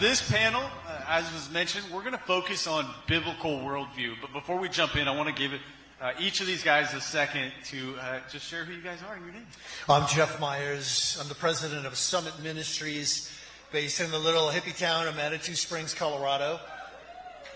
This panel, as was mentioned, we're going to focus on biblical worldview. But before we jump in, I want to give each of these guys a second to just share who you guys are and your name. I'm Jeff Myers. I'm the president of Summit Ministries, based in the little hippie town of Manitou Springs, Colorado.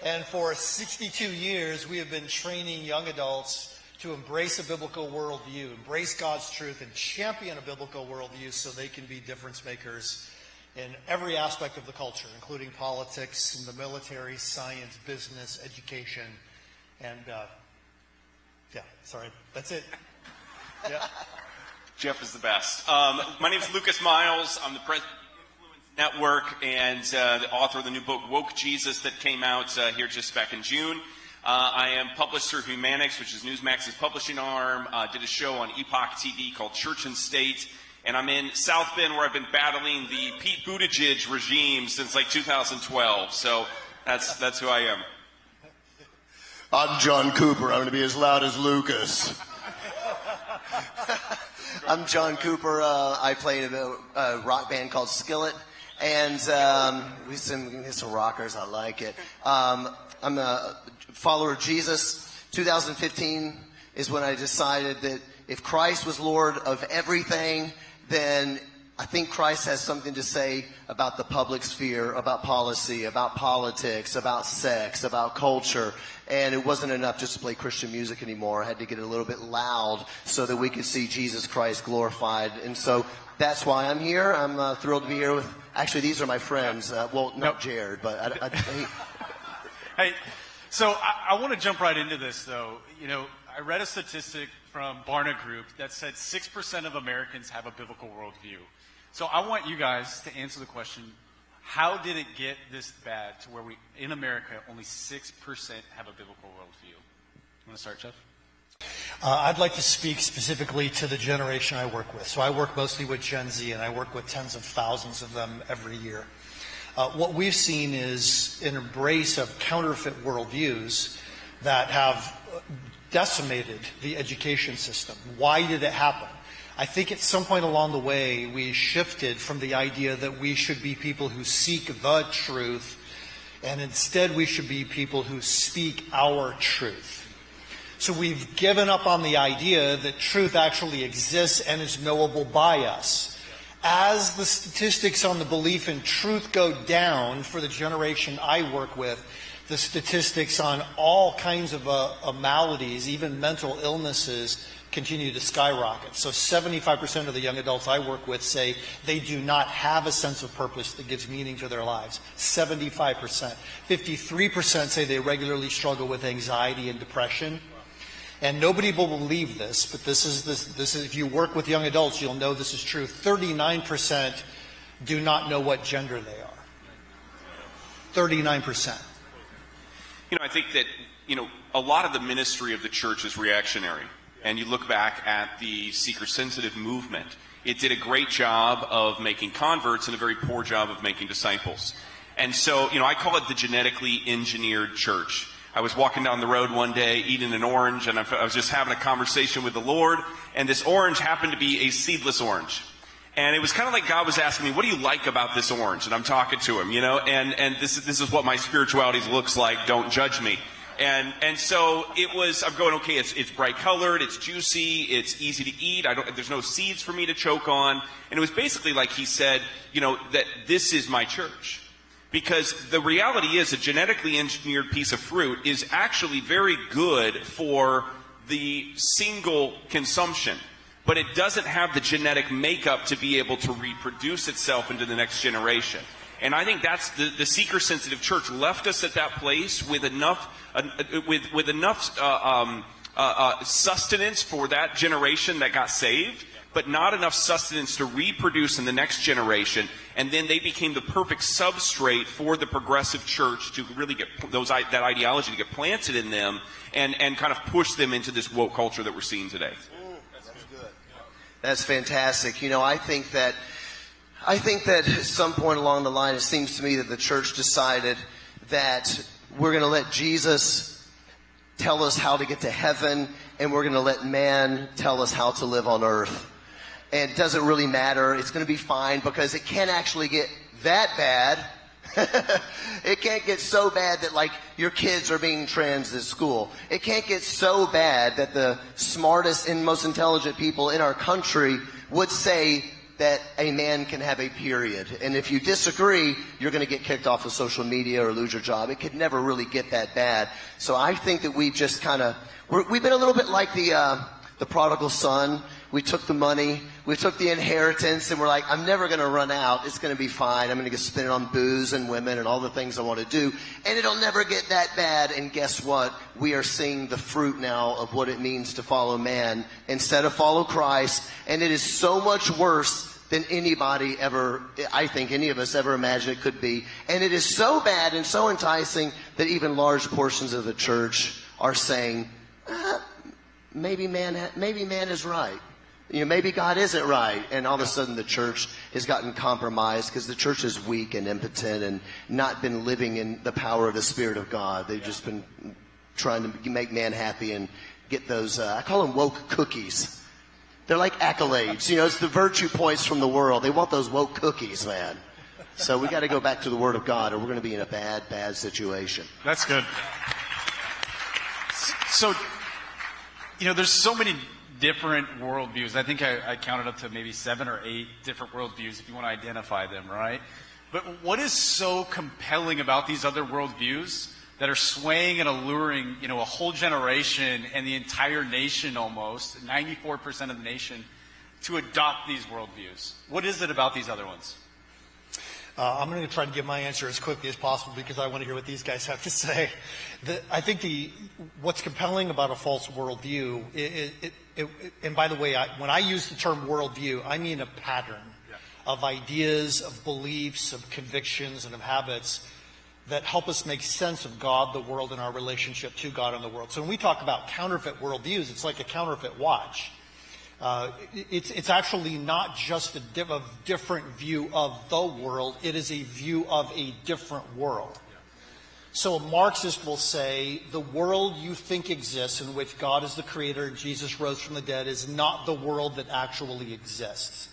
And for 62 years, we have been training young adults to embrace a biblical worldview, embrace God's truth, and champion a biblical worldview so they can be difference makers in every aspect of the culture, including politics, and the military, science, business, education, and that's it. Yeah. Jeff is the best. My name is Lucas Miles. I'm the president of the Influence Network and the author of the new book, Woke Jesus, that came out here just back in June. I am published through Humanics, which is Newsmax's publishing arm. Did a show on Epoch TV called Church and State. And I'm in South Bend, where I've been battling the Pete Buttigieg regime since like 2012. So that's who I am. I'm John Cooper. I'm going to be as loud as Lucas. I'm John Cooper. I play in a rock band called Skillet. And we sing some rockers. I like it. I'm a follower of Jesus. 2015 is when I decided that if Christ was Lord of everything, then I think Christ has something to say about the public sphere, about policy, about politics, about sex, about culture. And it wasn't enough just to play Christian music anymore. I had to get a little bit loud so that we could see Jesus Christ glorified. And so that's why I'm here. I'm thrilled to be here with, actually, these are my friends. Not Jared, but Hey, so I want to jump right into this, though. You know, I read a statistic from Barna Group that said 6% of Americans have a biblical worldview. So I want you guys to answer the question, how did it get this bad to where we, in America, only 6% have a biblical worldview? You want to start, Jeff? I'd like to speak specifically to the generation I work with. So I work mostly with Gen Z, and I work with tens of thousands of them every year. What we've seen is an embrace of counterfeit worldviews that have decimated the education system. Why did it happen? I think at some point along the way, we shifted from the idea that we should be people who seek the truth, and instead we should be people who speak our truth. So we've given up on the idea that truth actually exists and is knowable by us. As the statistics on the belief in truth go down for the generation I work with, the statistics on all kinds of maladies, even mental illnesses, continue to skyrocket. So 75% of the young adults I work with say they do not have a sense of purpose that gives meaning to their lives. 75%. 53% say they regularly struggle with anxiety and depression. And nobody will believe this, but this is if you work with young adults, you'll know this is true. 39% do not know what gender they are. 39%. You know, I think that, a lot of the ministry of the church is reactionary. And you look back at the seeker-sensitive movement, it did a great job of making converts and a very poor job of making disciples. And so, I call it the genetically engineered church. I was walking down the road one day eating an orange, and I was just having a conversation with the Lord, and this orange happened to be a seedless orange. And it was kind of like God was asking me, what do you like about this orange? And I'm talking to him, and this is what my spirituality looks like. Don't judge me. And so I'm going, okay, it's bright colored, it's juicy, it's easy to eat, there's no seeds for me to choke on. And it was basically like he said, that this is my church. Because the reality is a genetically engineered piece of fruit is actually very good for the single consumption. But it doesn't have the genetic makeup to be able to reproduce itself into the next generation. And I think that's the seeker-sensitive church left us at that place with enough sustenance for that generation that got saved, but not enough sustenance to reproduce in the next generation. And then they became the perfect substrate for the progressive church to really get that ideology to get planted in them and kind of push them into this woke culture that we're seeing today. That's good. That's fantastic. I think that at some point along the line, it seems to me that the church decided that we're going to let Jesus tell us how to get to heaven, and we're going to let man tell us how to live on earth. And it doesn't really matter. It's going to be fine because it can't actually get that bad It can't get so bad that, like, your kids are being trans at school. It can't get so bad that the smartest and most intelligent people in our country would say that a man can have a period. And if you disagree, you're going to get kicked off of social media or lose your job. It could never really get that bad. So I think that we've just kind of, we've been a little bit like the prodigal son. We took the money, we took the inheritance, and we're like, I'm never going to run out. It's going to be fine. I'm going to spend it on booze and women and all the things I want to do. And it'll never get that bad. And guess what? We are seeing the fruit now of what it means to follow man instead of follow Christ. And it is so much worse than anybody ever, I think any of us ever imagined it could be. And it is so bad and so enticing that even large portions of the church are saying, maybe man is right. Maybe God isn't right. And all of a sudden the church has gotten compromised because the church is weak and impotent and not been living in the power of the Spirit of God. They've just been trying to make man happy and get those, I call them woke cookies. They're like accolades. It's the virtue points from the world. They want those woke cookies, man. So we got to go back to the Word of God or we're going to be in a bad, bad situation. That's good. So, there's so many different worldviews. I think I counted up to maybe 7 or 8 different worldviews if you want to identify them, right? But what is so compelling about these other worldviews that are swaying and alluring, a whole generation and the entire nation almost, 94% of the nation, to adopt these worldviews? What is it about these other ones? I'm going to try to give my answer as quickly as possible because I want to hear what these guys have to say. I think what's compelling about a false worldview, and by the way, when I use the term worldview, I mean a pattern of ideas, of beliefs, of convictions, and of habits that help us make sense of God, the world, and our relationship to God and the world. So when we talk about counterfeit worldviews, it's like a counterfeit watch. It's actually not just a different view of the world. It is a view of a different world. So a Marxist will say the world you think exists, in which God is the creator and Jesus rose from the dead, is not the world that actually exists.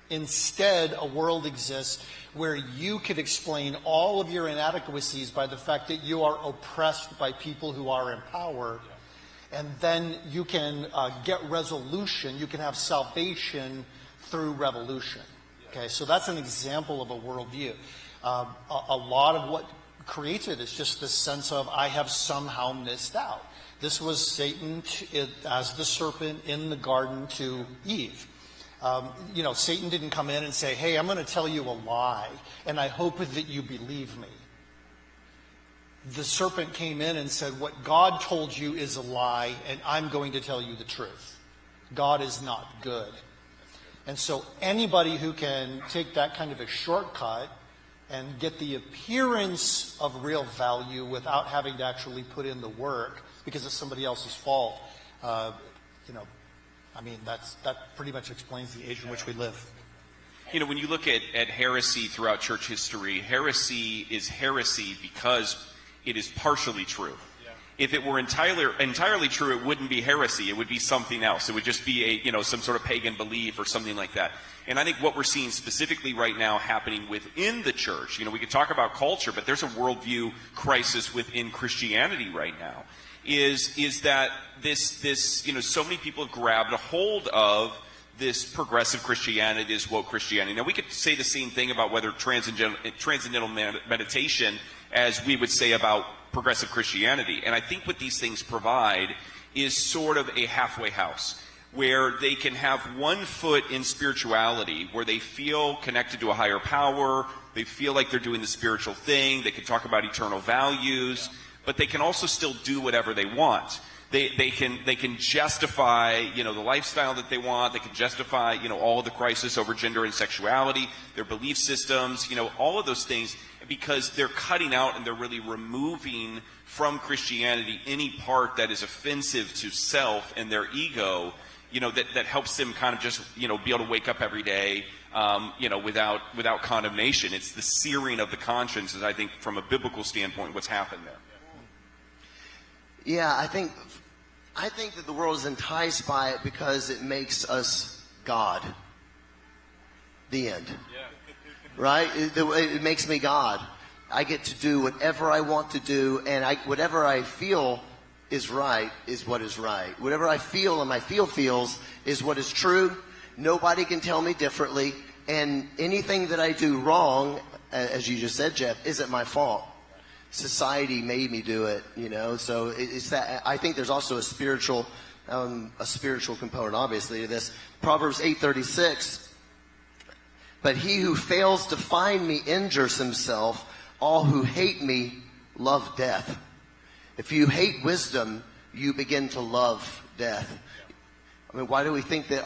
Instead, a world exists where you could explain all of your inadequacies by the fact that you are oppressed by people who are in power. And then you can get resolution. You can have salvation through revolution. Okay, so that's an example of a worldview. A lot of what creates it is just this sense of, I have somehow missed out. This was Satan as the serpent in the garden to Eve. Satan didn't come in and say, hey, I'm going to tell you a lie, and I hope that you believe me. The serpent came in and said, what God told you is a lie, and I'm going to tell you the truth. God is not good. And so anybody who can take that kind of a shortcut and get the appearance of real value without having to actually put in the work because it's somebody else's fault, that pretty much explains the age in which we live. When you look at heresy throughout church history, heresy is heresy because it is partially true. Yeah. If it were entirely true, it wouldn't be heresy. It would be something else. It would just be some sort of pagan belief or something like that. And I think what we're seeing specifically right now happening within the church, we could talk about culture, but there's a worldview crisis within Christianity right now, is that this so many people have grabbed a hold of this progressive Christianity, this woke Christianity. Now, we could say the same thing about whether transcendental meditation as we would say about progressive Christianity. And I think what these things provide is sort of a halfway house, where they can have one foot in spirituality, where they feel connected to a higher power, they feel like they're doing the spiritual thing, they can talk about eternal values, but they can also still do whatever they want. They can justify, the lifestyle that they want. They can justify, all of the crisis over gender and sexuality, their belief systems, all of those things, because they're cutting out and they're really removing from Christianity any part that is offensive to self and their ego, that helps them kind of just, be able to wake up every day, without condemnation. It's the searing of the conscience, is I think, from a biblical standpoint, what's happened there. Yeah, I think that the world is enticed by it because it makes us God. The end. Yeah. Right? It makes me God. I get to do whatever I want to do, and whatever I feel is right is what is right. Whatever I feel and my feels is what is true. Nobody can tell me differently, and anything that I do wrong, as you just said, Jeff, isn't my fault. Society made me do it, you know. So it's that. I think there's also a spiritual component, obviously, to this. Proverbs 8:36. But he who fails to find me injures himself. All who hate me love death. If you hate wisdom, you begin to love death. I mean, why do we think that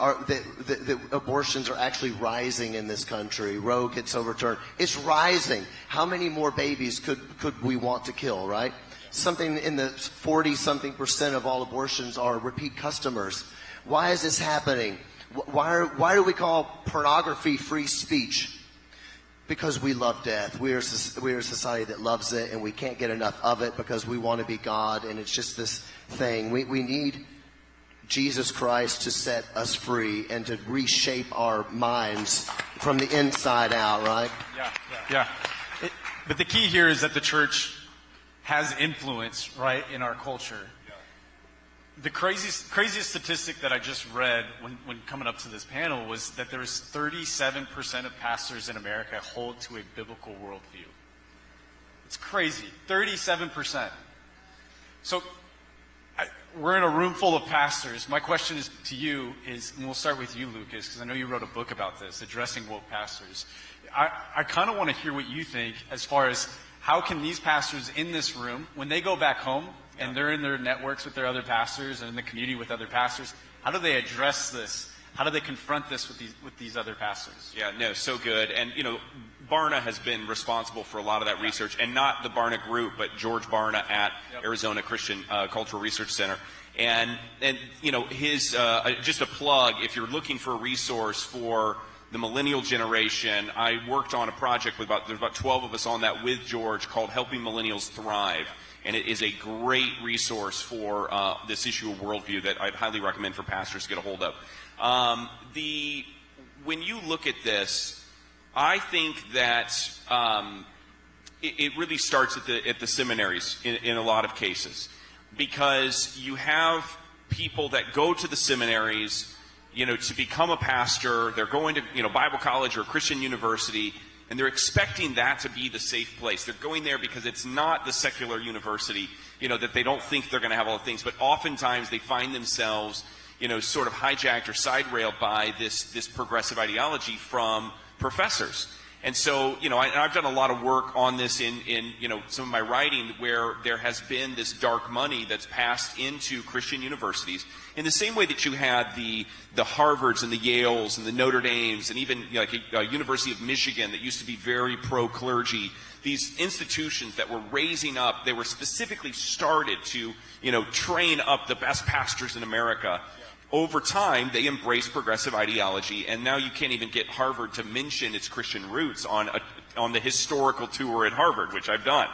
abortions are actually rising in this country? Roe gets overturned. It's rising. How many more babies could we want to kill, right? Something in the 40-something% of all abortions are repeat customers. Why is this happening? Why do we call pornography free speech? Because we love death. We're a society that loves it, and we can't get enough of it because we want to be God, and it's just this thing. We need Jesus Christ to set us free and to reshape our minds from the inside out, right? Yeah. But the key here is that the church has influence, right, in our culture. The craziest statistic that I just read when coming up to this panel was that there's 37% of pastors in America hold to a biblical worldview. It's crazy. 37%. So we're in a room full of pastors. My question is to you is, and we'll start with you, Lucas, because I know you wrote a book about this, addressing woke pastors. I kind of want to hear what you think as far as how can these pastors in this room, when they go back home and they're in their networks with their other pastors and in the community with other pastors, how do they address this? How do they confront this with these other pastors? Yeah, no, so good. And, you know, Barna has been responsible for a lot of that research, and not the Barna Group, but George Barna at Arizona Christian Cultural Research Center. And you know, his, just a plug, if you're looking for a resource for the millennial generation, I worked on a project with there's about 12 of us on that with George called Helping Millennials Thrive. And it is a great resource for this issue of worldview that I'd highly recommend for pastors to get a hold of. When you look at this, I think that it really starts at the seminaries in a lot of cases, because you have people that go to the seminaries, you know, to become a pastor. They're going to, you know, Bible college or Christian university, and they're expecting that to be the safe place. They're going there because it's not the secular university, you know, that they don't think they're going to have all the things. But oftentimes they find themselves, you know, sort of hijacked or side railed by this progressive ideology from professors. And so, you know, I've done a lot of work on this in you know, some of my writing, where there has been this dark money that's passed into Christian universities in the same way that you had the Harvards and the Yales and the Notre Dames and even, you know, like a University of Michigan that used to be very pro-clergy. These institutions that were raising up, they were specifically started to, you know, train up the best pastors in America. Over time, they embrace progressive ideology, and now you can't even get Harvard to mention its Christian roots on the historical tour at Harvard, which I've done.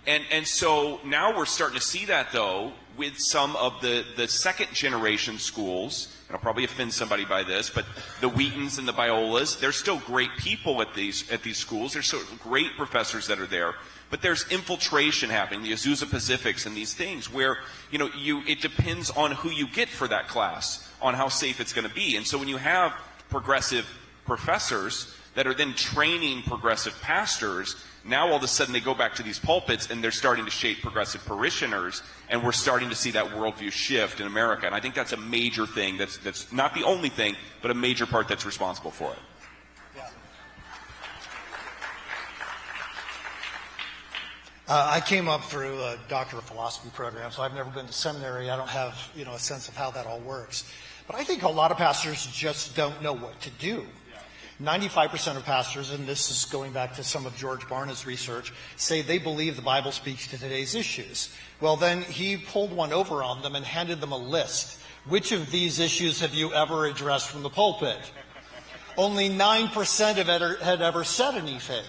And so now we're starting to see that, though, with some of the second-generation schools. And I'll probably offend somebody by this, but the Wheatons and the Biolas, they're still great people at these schools. There's still great professors that are there. But there's infiltration happening, the Azusa Pacifics and these things where, you know, it depends on who you get for that class, on how safe it's going to be. And so when you have progressive professors that are then training progressive pastors, now all of a sudden they go back to these pulpits and they're starting to shape progressive parishioners, and we're starting to see that worldview shift in America. And I think that's a major thing, that's not the only thing, but a major part that's responsible for it. I came up through a Doctor of Philosophy program, so I've never been to seminary. I don't have, you know, a sense of how that all works. But I think a lot of pastors just don't know what to do. 95% of pastors, and this is going back to some of George Barna's research, say they believe the Bible speaks to today's issues. Well, then he pulled one over on them and handed them a list. Which of these issues have you ever addressed from the pulpit? Only 9% of it had ever said anything.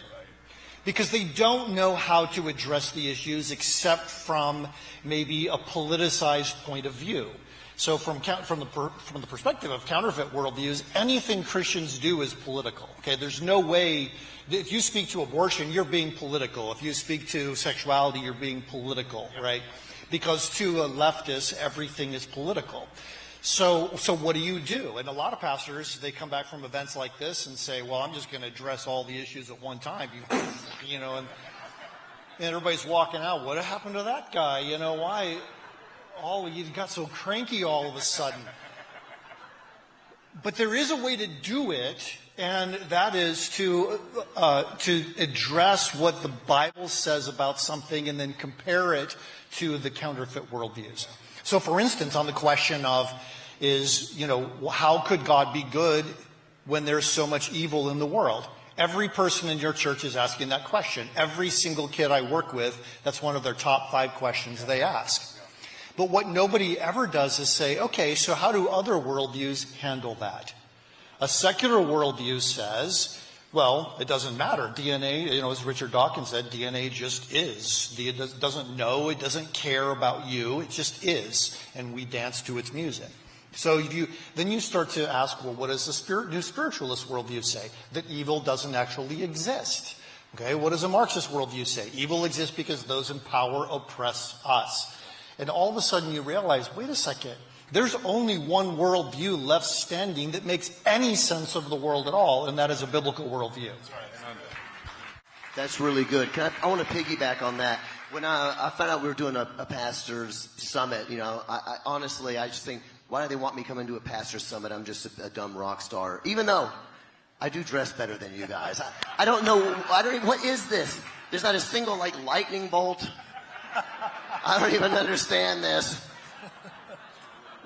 Because they don't know how to address the issues except from maybe a politicized point of view. So from the perspective of counterfeit worldviews, anything Christians do is political. Okay, there's no way. If you speak to abortion, you're being political. If you speak to sexuality, you're being political, right? Because to a leftist, everything is political. So what do? And a lot of pastors, they come back from events like this and say, well, I'm just going to address all the issues at one time. You know, and everybody's walking out. What happened to that guy? You know, why? You got so cranky all of a sudden. But there is a way to do it, and that is to address what the Bible says about something and then compare it to the counterfeit worldviews. So, for instance, on the question of how could God be good when there's so much evil in the world? Every person in your church is asking that question. Every single kid I work with, that's one of their top 5 questions they ask. But what nobody ever does is say, okay, so how do other worldviews handle that? A secular worldview says, well, it doesn't matter. DNA, as Richard Dawkins said, DNA just is. It doesn't know, it doesn't care about you, it just is. And we dance to its music. So then you start to ask, well, what does the new spiritualist worldview say? That evil doesn't actually exist. Okay, what does a Marxist worldview say? Evil exists because those in power oppress us. And all of a sudden you realize, wait a second, there's only one worldview left standing that makes any sense of the world at all, and that is a biblical worldview. That's right. That's really good. I want to piggyback on that. When I found out we were doing a pastor's summit, I honestly just think, why do they want me coming to a pastor's summit? I'm just a dumb rock star. Even though I do dress better than you guys. I don't know. What is this? There's not a single lightning bolt. I don't even understand this.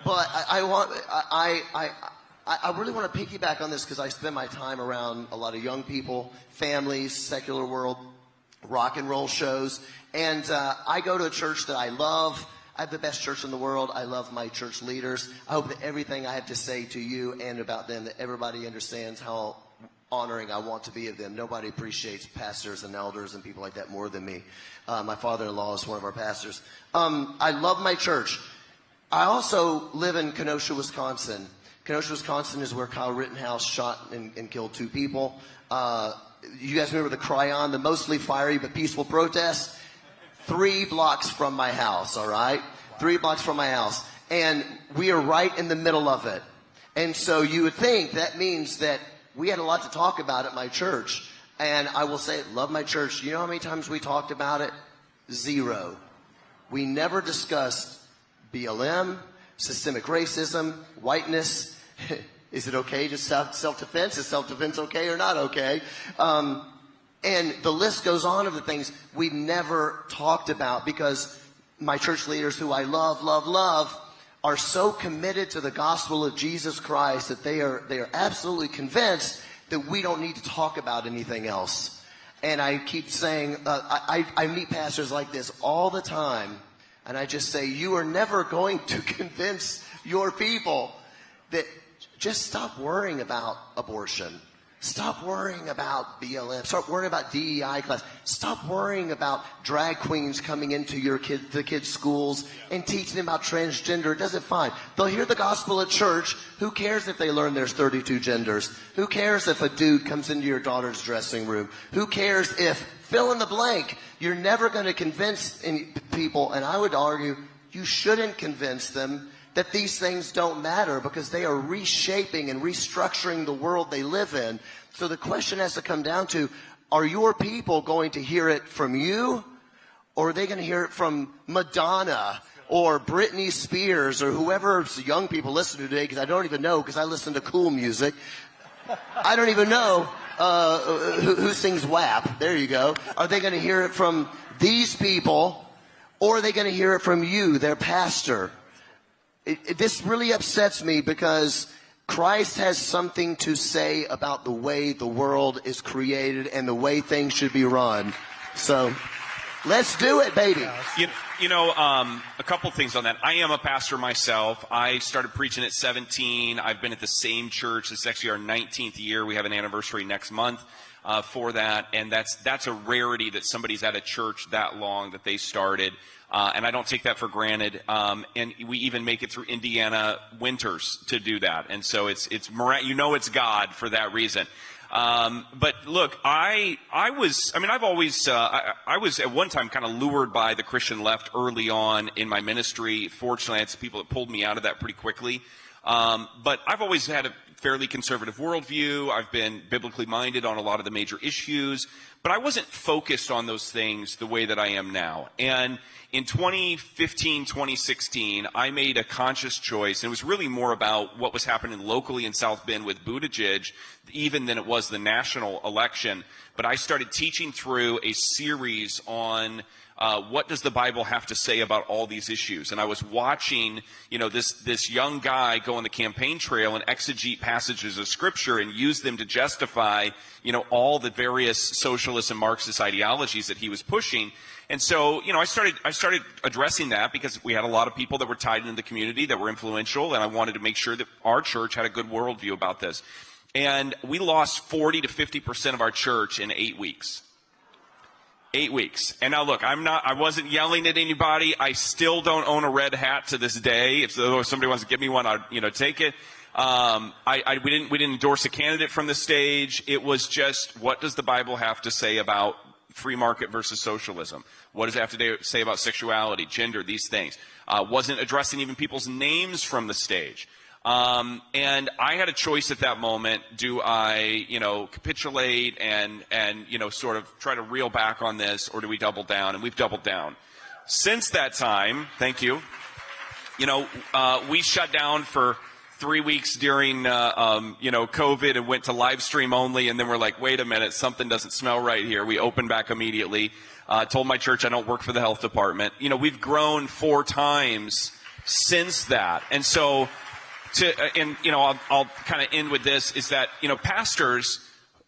But I really want to piggyback on this because I spend my time around a lot of young people, families, secular world, rock and roll shows. And I go to a church that I love. I have the best church in the world. I love my church leaders. I hope that everything I have to say to you and about them, that everybody understands how honoring I want to be of them. Nobody appreciates pastors and elders and people like that more than me. My father-in-law is one of our pastors. I love my church. I also live in Kenosha, Wisconsin. Kenosha, Wisconsin is where Kyle Rittenhouse shot and killed 2 people. You guys remember the Cryon, the mostly fiery but peaceful protest? 3 blocks from my house, all right? 3 blocks from my house. And we are right in the middle of it. And so you would think that means that we had a lot to talk about at my church. And I will say, love my church. You know how many times we talked about it? 0. We never discussed BLM, systemic racism, whiteness. Is it okay to self-defense? Is self-defense okay or not okay? And the list goes on of the things we never talked about because my church leaders, who I love, are so committed to the gospel of Jesus Christ that they are absolutely convinced that we don't need to talk about anything else. And I keep saying, I meet pastors like this all the time, and I just say, you are never going to convince your people that just stop worrying about abortion. Stop worrying about BLM. Stop worrying about DEI class. Stop worrying about drag queens coming into the kids' schools and teaching them about transgender. It doesn't fine. They'll hear the gospel at church. Who cares if they learn there's 32 genders? Who cares if a dude comes into your daughter's dressing room? Who cares if fill in the blank? You're never going to convince people, and I would argue you shouldn't convince them that these things don't matter because they are reshaping and restructuring the world they live in. So the question has to come down to, are your people going to hear it from you, or are they going to hear it from Madonna or Britney Spears or whoever young people listen to today? Because I don't even know, because I listen to cool music. I don't even know who sings WAP. There you go. Are they going to hear it from these people, or are they going to hear it from you, their pastor? This really upsets me because Christ has something to say about the way the world is created and the way things should be run. So let's do it, baby. A couple things on that. I am a pastor myself. I started preaching at 17. I've been at the same church. This is actually our 19th year. We have an anniversary next month. for that, and that's a rarity that somebody's at a church that long that they started. And I don't take that for granted. And we even make it through Indiana winters to do that. And so it's God for that reason. But look, I was at one time kind of lured by the Christian left early on in my ministry. Fortunately, I had some people that pulled me out of that pretty quickly. But I've always had a fairly conservative worldview. I've been biblically minded on a lot of the major issues, but I wasn't focused on those things the way that I am now. And in 2015, 2016, I made a conscious choice, and it was really more about what was happening locally in South Bend with Buttigieg, even than it was the national election. But I started teaching through a series on what does the Bible have to say about all these issues? And I was watching, this young guy go on the campaign trail and exegete passages of Scripture and use them to justify, all the various socialist and Marxist ideologies that he was pushing. And so, I started addressing that because we had a lot of people that were tied into the community that were influential, and I wanted to make sure that our church had a good worldview about this. And we lost 40 to 50% of our church in 8 weeks. 8 weeks. And now look, I wasn't yelling at anybody. I still don't own a red hat to this day. If somebody wants to give me one, I'd, take it. We didn't endorse a candidate from the stage. It was just, what does the Bible have to say about free market versus socialism? What does it have to say about sexuality, gender, these things? Wasn't addressing even people's names from the stage. And I had a choice at that moment. Do I, capitulate and sort of try to reel back on this, or do we double down? And we've doubled down. Since that time, thank you, we shut down for 3 weeks during, COVID and went to live stream only. And then we're like, wait a minute, something doesn't smell right here. We opened back immediately. Told my church I don't work for the health department. We've grown 4 times since that. And so, I'll kind of end with this, is that, pastors,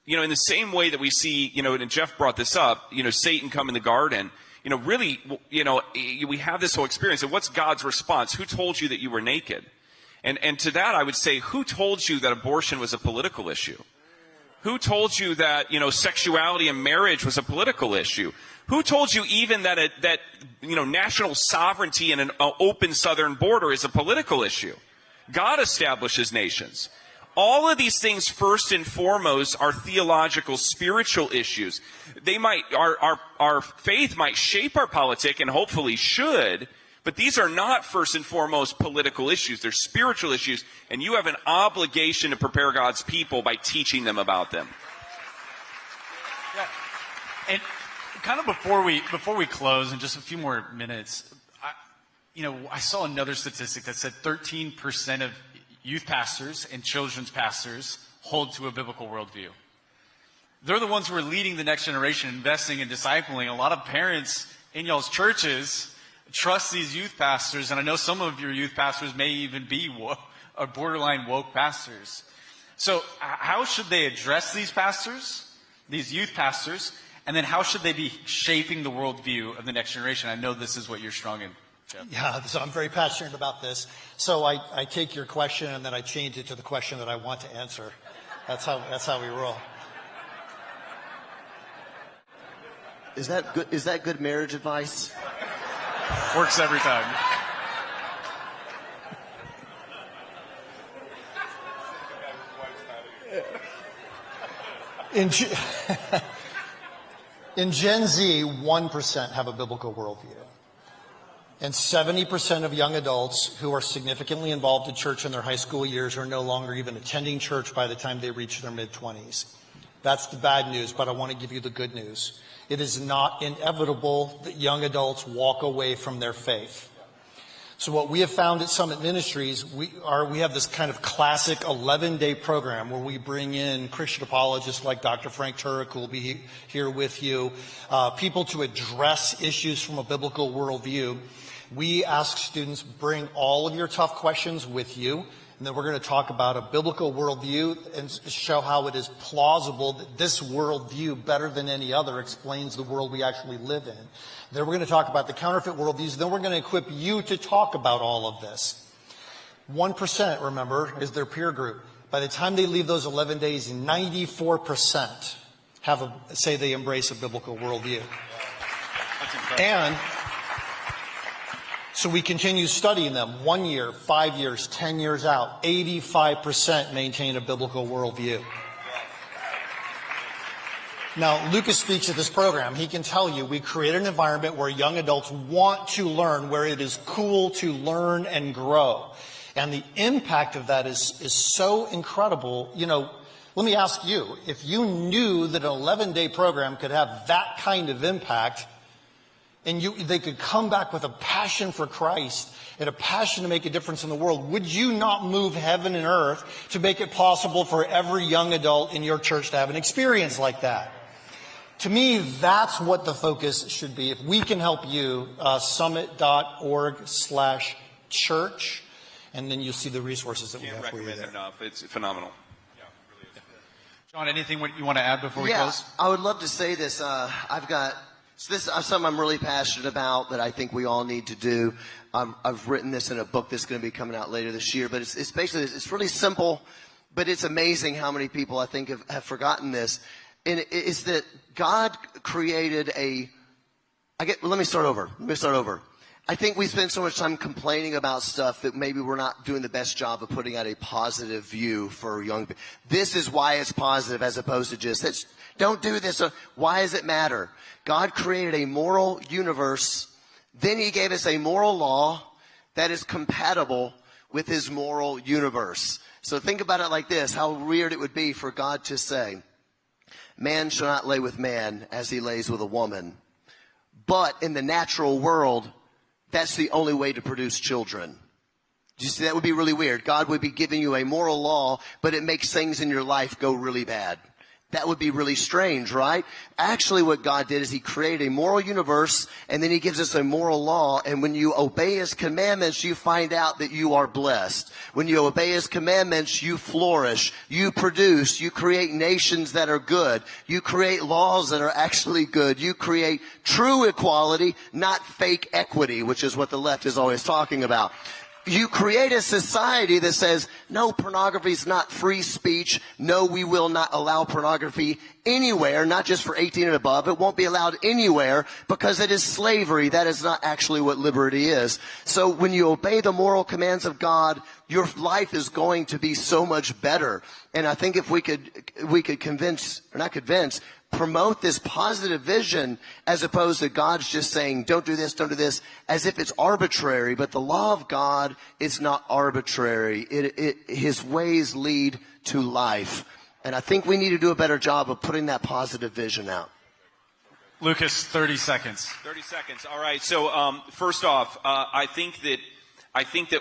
in the same way that we see, and Jeff brought this up, Satan come in the garden, really, we have this whole experience. And what's God's response? Who told you that you were naked? And to that, I would say, who told you that abortion was a political issue? Who told you that, sexuality and marriage was a political issue? Who told you even that national sovereignty and an open southern border is a political issue? God establishes nations. All of these things, first and foremost, are theological, spiritual issues. Our faith might shape our politic, and hopefully should, but these are not first and foremost political issues. They're spiritual issues, and you have an obligation to prepare God's people by teaching them about them. Yeah. And kind of before we close in just a few more minutes, I saw another statistic that said 13% of youth pastors and children's pastors hold to a biblical worldview. They're the ones who are leading the next generation, investing and discipling. A lot of parents in y'all's churches trust these youth pastors, and I know some of your youth pastors may even be borderline woke pastors. So how should they address these pastors, these youth pastors, and then how should they be shaping the worldview of the next generation? I know this is what you're strong in. Yeah, so I'm very passionate about this. So I take your question and then I change it to the question that I want to answer. That's how we roll. Is that good? Is that good marriage advice? Works every time. In Gen Z, 1% have a biblical worldview. And 70% of young adults who are significantly involved in church in their high school years are no longer even attending church by the time they reach their mid-20s. That's the bad news, but I want to give you the good news. It is not inevitable that young adults walk away from their faith. So what we have found at Summit Ministries, we have this kind of classic 11-day program where we bring in Christian apologists like Dr. Frank Turek, who will be here with you, people to address issues from a biblical worldview. We ask students, bring all of your tough questions with you, and then we're going to talk about a biblical worldview and show how it is plausible that this worldview, better than any other, explains the world we actually live in. Then we're going to talk about the counterfeit worldviews. Then we're going to equip you to talk about all of this. 1%, remember, is their peer group. By the time they leave those 11 days, 94% say they embrace a biblical worldview. That's incredible. And so we continue studying them 1 year, 5 years, 10 years out. 85% maintain a biblical worldview. Now, Lucas speaks at this program. He can tell you we create an environment where young adults want to learn, where it is cool to learn and grow. And the impact of that is so incredible. You know, let me ask you, if you knew that an 11-day program could have that kind of impact, and they could come back with a passion for Christ and a passion to make a difference in the world, would you not move heaven and earth to make it possible for every young adult in your church to have an experience like that? To me, that's what the focus should be. If we can help you, summit.org/church, and then you'll see the resources that we have for you there. Can't recommend it enough. It's phenomenal. Yeah, it really is. John, anything you want to add before we close? I would love to say this. This is something I'm really passionate about that I think we all need to do. I've written this in a book that's going to be coming out later this year, but it's basically, it's really simple, but it's amazing how many people I think have forgotten this. And it's that God created let me start over. I think we spend so much time complaining about stuff that maybe we're not doing the best job of putting out a positive view for young people. This is why it's positive as opposed to just, don't do this. Why does it matter? God created a moral universe. Then he gave us a moral law that is compatible with his moral universe. So think about it like this, how weird it would be for God to say, man shall not lay with man as he lays with a woman. But in the natural world, that's the only way to produce children. Do you see, that would be really weird. God would be giving you a moral law, but it makes things in your life go really bad. That would be really strange, right? Actually, what God did is he created a moral universe, and then he gives us a moral law. And when you obey his commandments, you find out that you are blessed. When you obey his commandments, you flourish, you produce, you create nations that are good. You create laws that are actually good. You create true equality, not fake equity, which is what the left is always talking about. You create a society that says, no, pornography is not free speech. No, we will not allow pornography anywhere, not just for 18 and above. It won't be allowed anywhere because it is slavery. That is not actually what liberty is. So when you obey the moral commands of God, your life is going to be so much better. And I think if we could promote this positive vision as opposed to God's just saying, don't do this, as if it's arbitrary. But the law of God is not arbitrary. His ways lead to life. And I think we need to do a better job of putting that positive vision out. Lucas, 30 seconds. 30 seconds. All right. So first off, I think that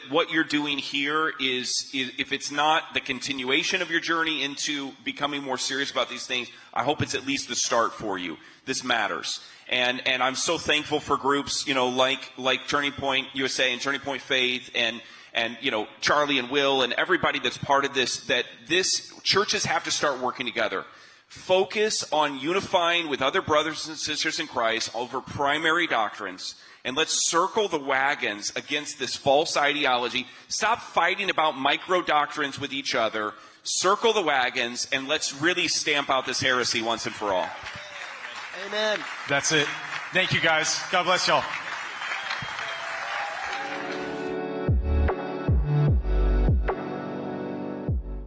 what you're doing here is if it's not the continuation of your journey into becoming more serious about these things, I hope it's at least the start for you. This matters. And I'm so thankful for groups, like Turning Point USA and Turning Point Faith and Charlie and Will and everybody that's part of this, that this churches have to start working together. Focus on unifying with other brothers and sisters in Christ over primary doctrines. And let's circle the wagons against this false ideology. Stop fighting about micro doctrines with each other. Circle the wagons, and let's really stamp out this heresy once and for all. Amen. That's it. Thank you, guys. God bless y'all.